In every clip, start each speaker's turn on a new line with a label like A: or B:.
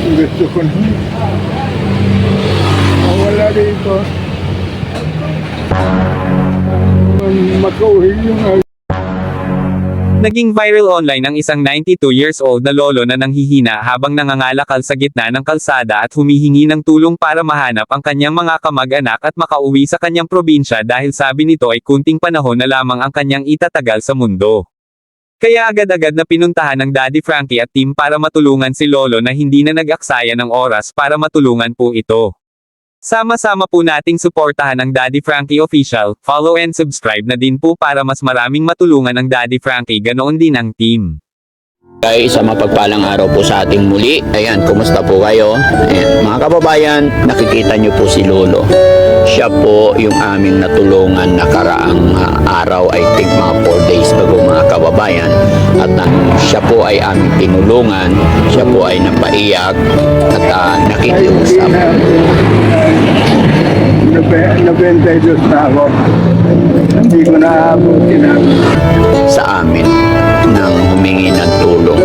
A: Gusto ko na. Wala dito. Makauhin yung
B: Naging viral online ang isang 92 years old na lolo na nanghihina habang nangangalakal sa gitna ng kalsada at humihingi ng tulong para mahanap ang kanyang mga kamag-anak at makauwi sa kanyang probinsya dahil sabi nito ay kunting panahon na lamang ang kanyang itatagal sa mundo. Kaya agad-agad na pinuntahan ng Daddy Frankie at team para matulungan si lolo na hindi na nag-aksaya ng oras para matulungan po ito. Sama-sama po nating suportahan ang Daddy Frankie Official, follow and subscribe na din po para mas maraming matulungan ang Daddy Frankie ganoon din ang team.
C: Guys, sa mapagpalang araw po sa ating muli. Ayan, kumusta po kayo? Ayan, mga kababayan, nakikita nyo po si Lolo. Siya po yung aming natulungan nakaraang araw, I think mga 4 days ago mga kababayan. At siya po ay aming tinulungan, siya po ay napaiyak at nakikiusap.
A: Nabentayos na ako. Hindi ko naabutin
C: Sa amin nang humingi ng tulong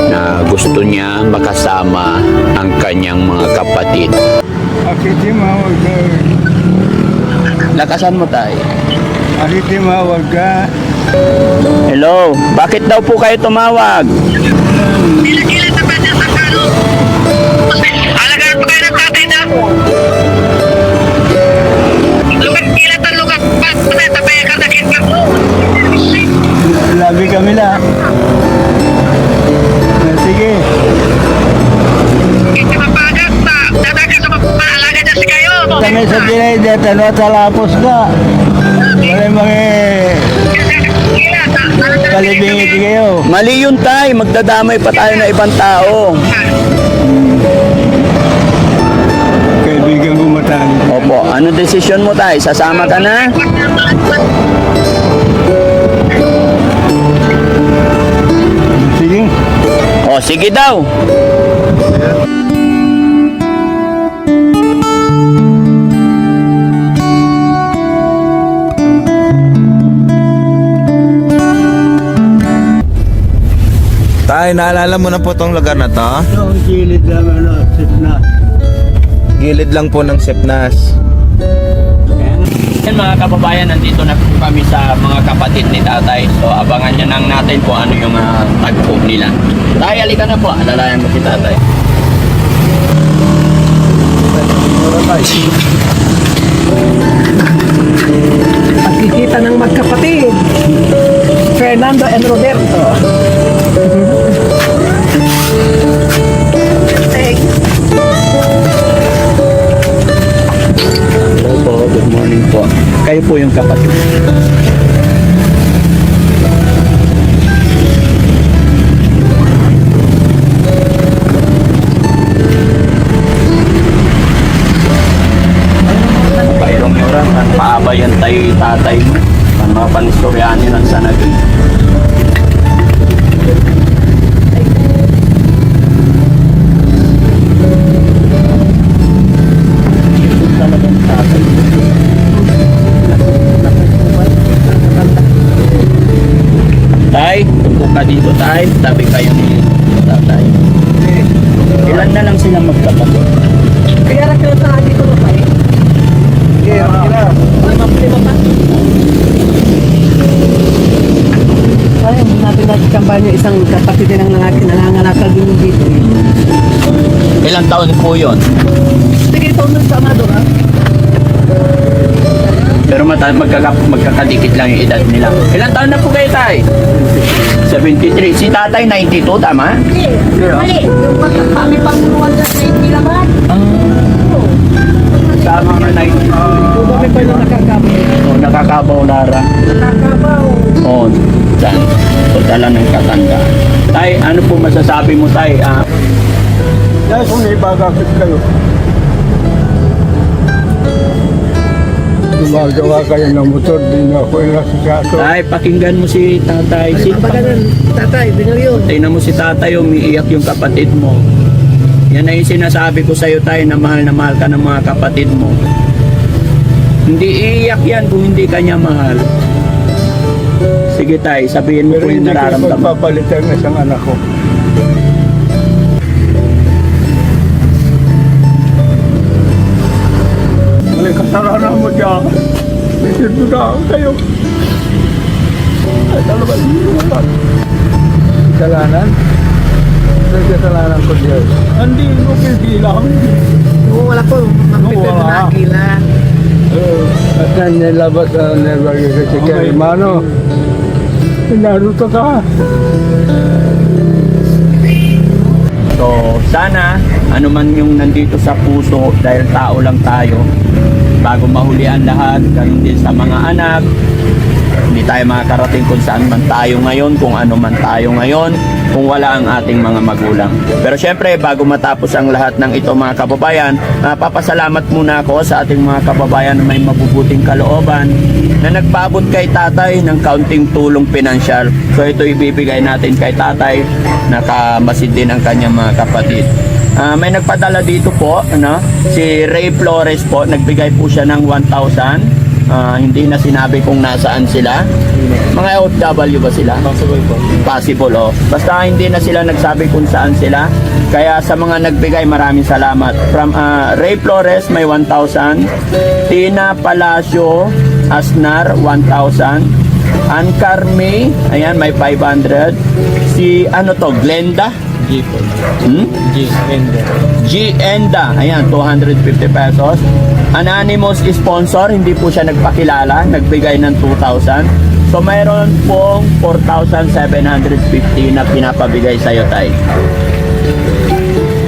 C: na gusto niya makasama ang kanyang mga kapatid.
A: Akitimawag ka.
C: Lakasan mo tayo.
A: Akitimawag ka.
C: Hello, bakit daw po kayo tumawag?
D: Kailan na ba niya sa kano? Alagaan pa kayo ng tatay na. Lugat kailan na lugat pa. Sabay ka sakit ka mo.
A: Labi kami na. Sige.
D: Hindi mapagat na. Dapat ka sa maalaga niya si kayo.
A: Kami sa dinay dito, no, talapos ka. Wala mga kalibingit kayo.
C: Mali yun tay, magdadamay pa tayo na ibang tao.
A: Kaibigan ko matali.
C: Opo, ano desisyon mo tay? Sasama ka na?
A: Sige.
C: O sige daw.
E: Tay, naalala mo na po tong lugar na to?
A: Ito ang gilid naman, no, sipna.
E: Gilid lang po ng Sepnas.
C: Yan mga kababayan, nandito na po kami sa mga kapatid ni tatay. So abangan nyo lang natin kung ano yung tagpo nila. Tay, halika na po. Alalayan mo si tatay.
F: Pagkikita ng magkapatid, Fernando and Roberto.
C: Hello po, good morning po. Kayo po yung kapatid. Pairong oras, paabayan tayo tatay mo. Ang mga panistoryanin ng sanagin. Talagang tatay. Tay, tungkol ka dito tay, tabi kayo ni tatay. Ilan na lang sila magkapatid?
F: Kaya rin kayo sa akin ko pa eh. Lima pa. Ay, natin nagkambay yung isang kapatid din ng nangangalakal din dito eh.
C: Ilang taon po yun?
F: Sige, ito nun sa Amado ha.
C: Pero magkakadikit lang yung edad nila. Ilang taon na po kayo tay? 73. Si tatay 92, tama?
D: Mali. Yung kami panguluan sa safety naman.
C: Sama nga 92.
F: Kung bakit pa yung nakakabaw.
C: Oh, nakakabaw lara.
D: Nakakabaw.
C: Oh, dan. So, dala ng katanda. Tay, ano po masasabi mo tay?
A: Dahil kung ibagakit kayo. Gumagawa kayo ng motor, di na ako inasigato.
C: Tay, pakinggan mo si tatay. Si
F: Paganan, tatay, binaryo.
C: Tingnan mo si tatay, umiiyak yung kapatid mo. Yan ay sinasabi ko sa'yo tayo na mahal ka ng mga kapatid mo. Hindi iiyak yan kung hindi ka niya mahal. Sige tay, sabihin mo
A: Pero
C: kung yung
A: hindi kayo
C: nararamdaman.
A: magpapalitan ng isang anak ko. Duda kayo. Ay, talaga naman. Kasalanan? Sa kasalanan ko diyan. Hindi mo pipilang.
F: Oo, wala po. Magpipil
A: Wala.
F: na akila.
A: At yan nilabas ang nilagay sa chicken. Mano, naruto ka.
C: So, sana, ano man yung nandito sa puso, dahil tao lang tayo, bago mahuli ang lahat, ganun din sa mga anak, hindi tayo makakarating kung saan man tayo ngayon, kung ano man tayo ngayon, kung wala ang ating mga magulang. Pero syempre, bago matapos ang lahat ng ito mga kababayan, papasalamat muna ako sa ating mga kababayan na may mabubuting kalooban na nagpaabot kay tatay ng kaunting tulong pinansyal. So ito ibibigay natin kay tatay, nakamasid din ang kanyang mga kapatid. May nagpadala dito po, si Ray Flores po, nagbigay po siya ng 1,000. Hindi na sinabi kung nasaan sila. Mga OFW ba sila? Possible po. Possible, oh. Basta hindi na sila nagsabi kung saan sila. Kaya sa mga nagbigay, maraming salamat. From Ray Flores, may 1,000. Tina Palacio Asnar, 1,000. Ann Carme, ayan, may 500. Si, Glenda? G. Enda, ayan, 250 pesos. Anonymous sponsor, hindi po siya nagpakilala, nagbigay ng 2,000. So mayroon pong 4,750 na pinapabigay sa'yo, tay.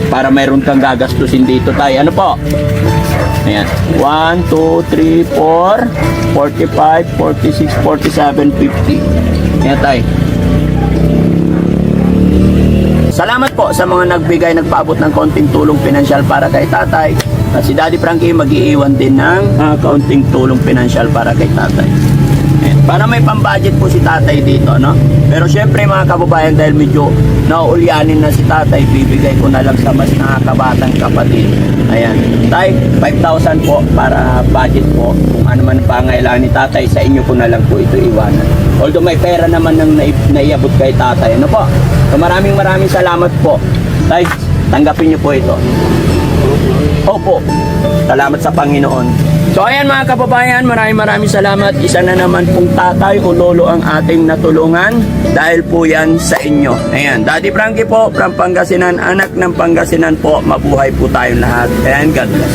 C: Para mayroon kang gagastusin dito, tay. Ano po? Ayan. 1, 2, 3, 4, 45, 46, 47, 50. Ayan, tay. Salamat po sa mga nagbigay, nagpaabot ng konting tulong pinansyal para kay tatay. At si Daddy Frankie mag-iiwan din ng kaunting tulong pinansyal para kay tatay. Ayan. Para may pambudget po si tatay dito, no? Pero syempre mga kababayan, dahil medyo nauulyanin na si tatay, bibigay ko na lang sa mas nakakabatang kapatid. Ayan. Tay, 5,000 po para budget po. Kung ano man pangailangan ni tatay, sa inyo ko na lang po ito iwanan. Although may pera naman nang naiabot kay tatay. Ano po? So maraming salamat po. Tay, tanggapin niyo po ito. Opo. Salamat sa Panginoon. So ayan mga kababayan, maraming salamat. Isa na naman pong tatay o lolo ang ating natulungan dahil po yan sa inyo. Ayan, Daddy Frankie po from Pangasinan, anak ng Pangasinan po. Mabuhay po tayong lahat. Ayan, God bless.